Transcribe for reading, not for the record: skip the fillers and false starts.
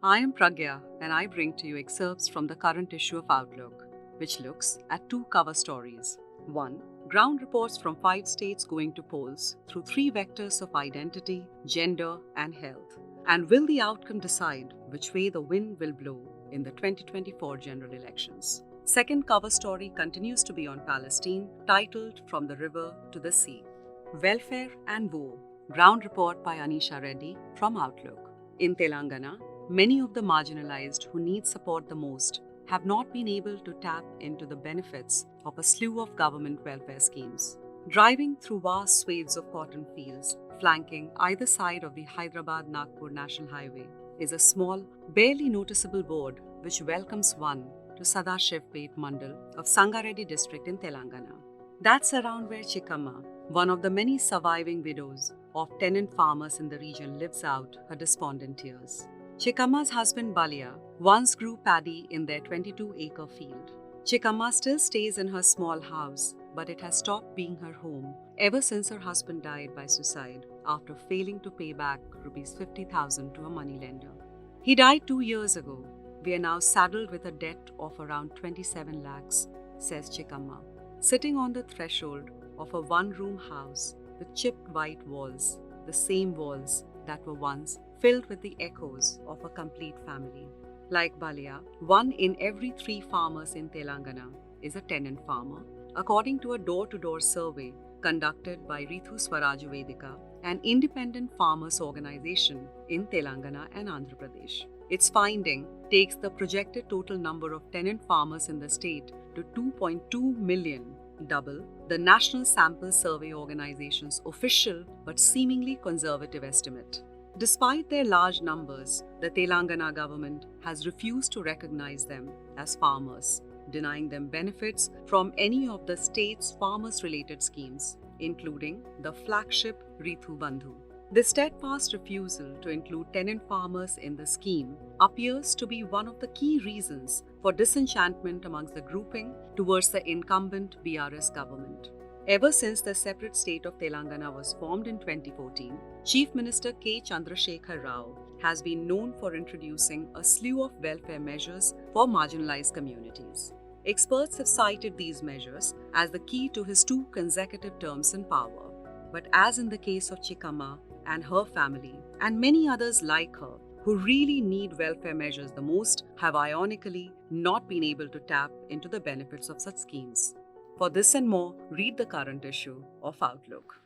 I am Pragya and I bring to you excerpts from the current issue of Outlook, which looks at two cover stories. 1. Ground reports from 5 states going to polls through 3 vectors of identity, gender, and health. And will the outcome decide which way the wind will blow in the 2024 general elections? Second cover story continues to be on Palestine, titled From the River to the Sea. Welfare and Woe. Ground report by Anisha Reddy from Outlook. In Telangana, many of the marginalized who need support the most have not been able to tap into the benefits of a slew of government welfare schemes. Driving through vast swathes of cotton fields, flanking either side of the Hyderabad-Nagpur National Highway, is a small, barely noticeable board which welcomes one to Sadashivpet Mandal of Sangareddy district in Telangana. That's around where Chikkamma, one of the many surviving widows of tenant farmers in the region, lives out her despondent years. Chikkamma's husband Balya once grew paddy in their 22-acre field. Chikkamma still stays in her small house, but it has stopped being her home ever since her husband died by suicide after failing to pay back Rs 50,000 to a moneylender. He died 2 years ago. We are now saddled with a debt of around 27 lakhs, says Chikkamma, sitting on the threshold of a one-room house with chipped white walls, the same walls that were once filled with the echoes of a complete family. Like Balya, 1 in every 3 farmers in Telangana is a tenant farmer, according to a door-to-door survey conducted by Rithu Swaraj Vedika, an independent farmers organization in Telangana and Andhra Pradesh. Its finding takes the projected total number of tenant farmers in the state to 2.2 million, double the National Sample Survey Organization's official but seemingly conservative estimate. Despite their large numbers, the Telangana government has refused to recognize them as farmers, denying them benefits from any of the state's farmers-related schemes, including the flagship Rithu Bandhu. This steadfast refusal to include tenant farmers in the scheme appears to be one of the key reasons for disenchantment amongst the grouping towards the incumbent BRS government. Ever since the separate state of Telangana was formed in 2014, Chief Minister K. Chandrasekhar Rao has been known for introducing a slew of welfare measures for marginalized communities. Experts have cited these measures as the key to his 2 consecutive terms in power. But as in the case of Chikkamma and her family, and many others like her, who really need welfare measures the most, have ironically not been able to tap into the benefits of such schemes. For this and more, read the current issue of Outlook.